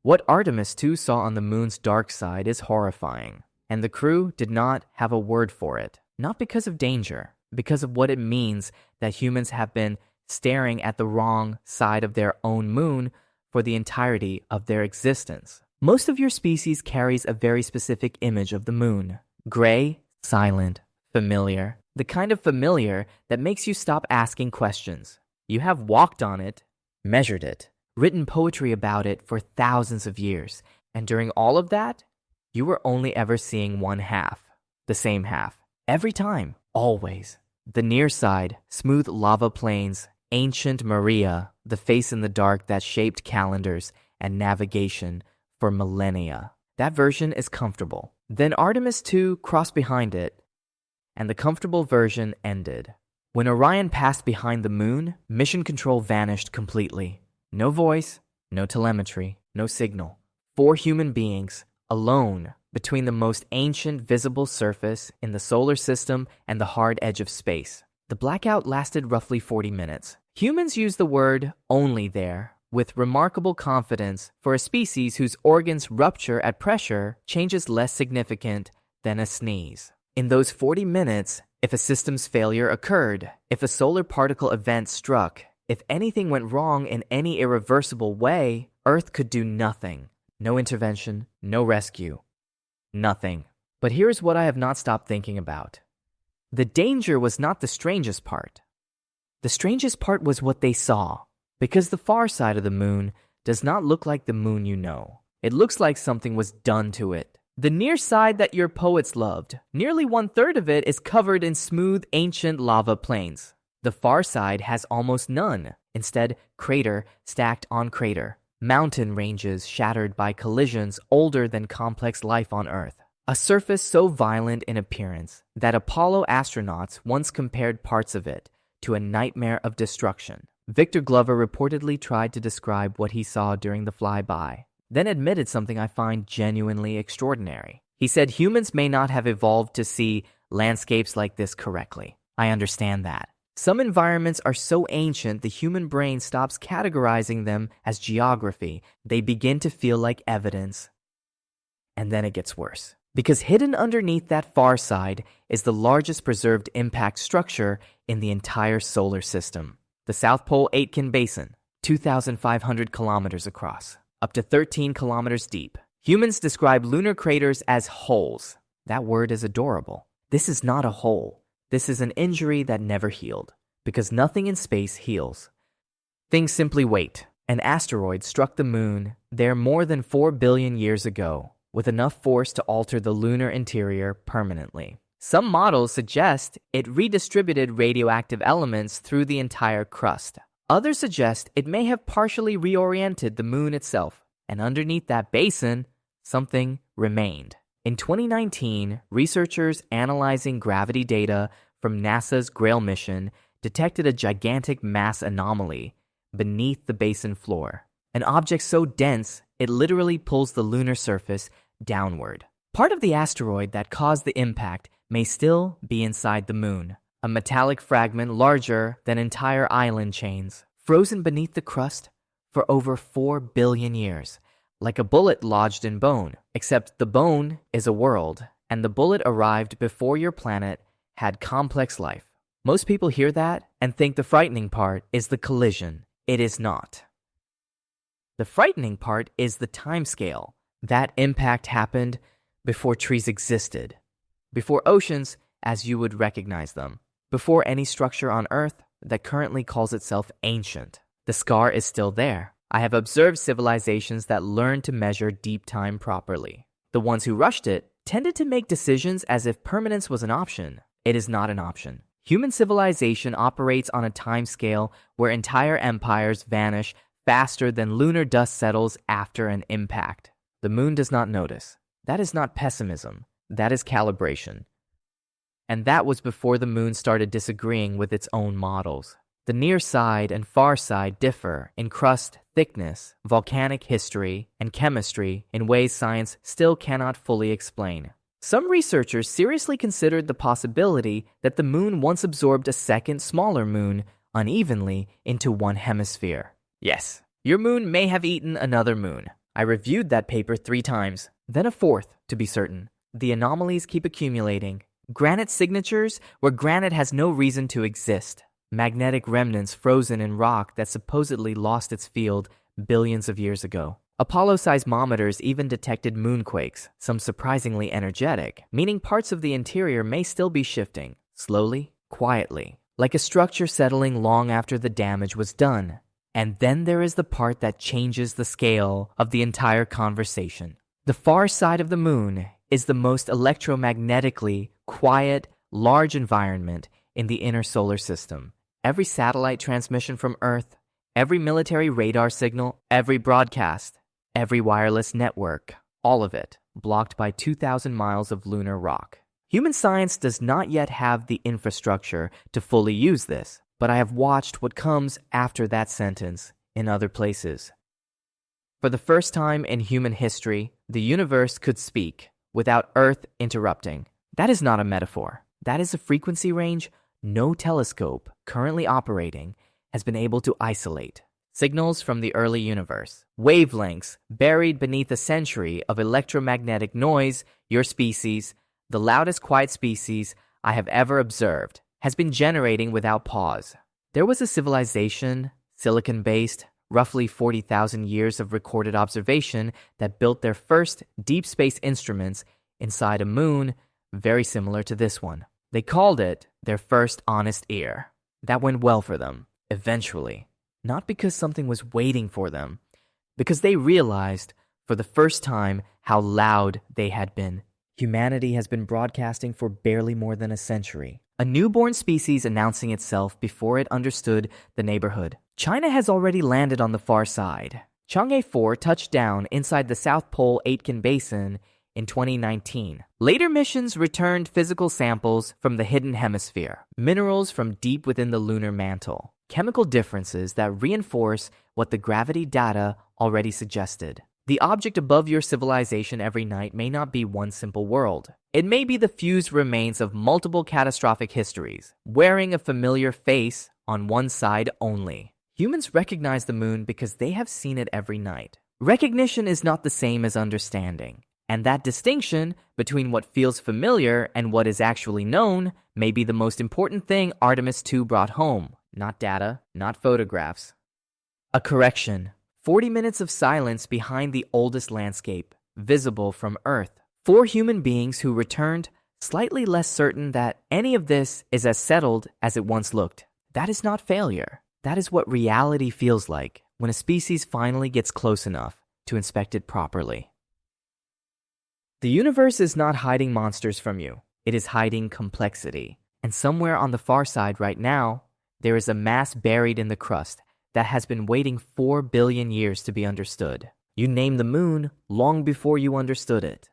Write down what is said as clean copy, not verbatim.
What Artemis II saw on the moon's dark side is horrifying, and the crew did not have a word for it, not because of danger, because of what it means that humans have been staring at the wrong side of their own moon for the entirety of their existence. Most of your species carries a very specific image of the moon. Gray, silent, familiar. The kind of familiar that makes you stop asking questions. You have walked on it, measured it, written poetry about it for thousands of years, and during all of that, you were only ever seeing one half, the same half, every time, always. The near side, smooth lava plains, ancient Maria, the face in the dark that shaped calendars and navigation for millennia. That version is comfortable. Then Artemis II crossed behind it, and the comfortable version ended. When Orion passed behind the moon, mission control vanished completely. No voice, no telemetry, no signal. 4 human beings, alone, between the most ancient visible surface in the solar system and the hard edge of space. The blackout lasted roughly 40 minutes. Humans use the word only there with remarkable confidence for a species whose organs rupture at pressure changes less significant than a sneeze. In those 40 minutes, if a system's failure occurred, if a solar particle event struck, if anything went wrong in any irreversible way, Earth could do nothing. No intervention, no rescue. Nothing. But here's what I have not stopped thinking about. The danger was not the strangest part. The strangest part was what they saw, because the far side of the moon does not look like the moon you know. It looks like something was done to it. The near side that your poets loved, nearly 1/3 of it is covered in smooth ancient lava plains. The far side has almost none. Instead, crater stacked on crater. Mountain ranges shattered by collisions older than complex life on Earth. A surface so violent in appearance that Apollo astronauts once compared parts of it to a nightmare of destruction. Victor Glover reportedly tried to describe what he saw during the flyby, then admitted something I find genuinely extraordinary. He said humans may not have evolved to see landscapes like this correctly. I understand that. Some environments are so ancient the human brain stops categorizing them as geography. They begin to feel like evidence. And then it gets worse. Because hidden underneath that far side is the largest preserved impact structure in the entire solar system. The South Pole-Aitken Basin, 2,500 kilometers across, up to 13 kilometers deep. Humans describe lunar craters as holes. That word is adorable. This is not a hole. This is an injury that never healed, because nothing in space heals. Things simply wait. An asteroid struck the moon there more than 4 billion years ago, with enough force to alter the lunar interior permanently. Some models suggest it redistributed radioactive elements through the entire crust. Others suggest it may have partially reoriented the moon itself, and underneath that basin, something remained. In 2019, researchers analyzing gravity data from NASA's Grail mission detected a gigantic mass anomaly beneath the basin floor, an object so dense it literally pulls the lunar surface downward. Part of the asteroid that caused the impact may still be inside the moon, a metallic fragment larger than entire island chains, frozen beneath the crust for over 4 billion years, like a bullet lodged in bone, except the bone is a world, and the bullet arrived before your planet had complex life. Most people hear that and think the frightening part is the collision. It is not. The frightening part is the timescale. That impact happened before trees existed, before oceans as you would recognize them, before any structure on Earth that currently calls itself ancient. The scar is still there. I have observed civilizations that learned to measure deep time properly. The ones who rushed it tended to make decisions as if permanence was an option. It is not an option. Human civilization operates on a time scale where entire empires vanish faster than lunar dust settles after an impact. The moon does not notice. That is not pessimism. That is calibration. And that was before the moon started disagreeing with its own models. The near side and far side differ in crust, thickness, volcanic history, and chemistry in ways science still cannot fully explain. Some researchers seriously considered the possibility that the moon once absorbed a second, smaller moon unevenly into one hemisphere. Yes, your moon may have eaten another moon. I reviewed that paper 3 times, then a 4th, to be certain. The anomalies keep accumulating. Granite signatures where granite has no reason to exist. Magnetic remnants frozen in rock that supposedly lost its field billions of years ago. Apollo seismometers even detected moonquakes, some surprisingly energetic, meaning parts of the interior may still be shifting, slowly, quietly, like a structure settling long after the damage was done. And then there is the part that changes the scale of the entire conversation. The far side of the moon is the most electromagnetically quiet, large environment in the inner solar system. Every satellite transmission from Earth, every military radar signal, every broadcast, every wireless network, all of it blocked by 2,000 miles of lunar rock. Human science does not yet have the infrastructure to fully use this, but I have watched what comes after that sentence in other places. For the first time in human history, the universe could speak without Earth interrupting. That is not a metaphor. That is a frequency range no telescope currently operating has been able to isolate. Signals from the early universe, wavelengths buried beneath a century of electromagnetic noise, your species, the loudest quiet species I have ever observed, has been generating without pause. There was a civilization, silicon-based, roughly 40,000 years of recorded observation that built their first deep space instruments inside a moon very similar to this one. They called it their first honest ear. That went well for them, eventually. Not because something was waiting for them, because they realized for the first time how loud they had been. Humanity has been broadcasting for barely more than a century. A newborn species announcing itself before it understood the neighborhood. China has already landed on the far side. Chang'e 4 touched down inside the South Pole-Aitken Basin in 2019. Later missions returned physical samples from the hidden hemisphere, minerals from deep within the lunar mantle, chemical differences that reinforce what the gravity data already suggested. The object above your civilization every night may not be one simple world. It may be the fused remains of multiple catastrophic histories, wearing a familiar face on one side only. Humans recognize the moon because they have seen it every night. Recognition is not the same as understanding. And that distinction between what feels familiar and what is actually known may be the most important thing Artemis II brought home. Not data, not photographs. A correction. 40 minutes of silence behind the oldest landscape, visible from Earth. 4 human beings who returned, slightly less certain that any of this is as settled as it once looked. That is not failure. That is what reality feels like when a species finally gets close enough to inspect it properly. The universe is not hiding monsters from you. It is hiding complexity. And somewhere on the far side right now, there is a mass buried in the crust that has been waiting 4 billion years to be understood. You named the moon long before you understood it.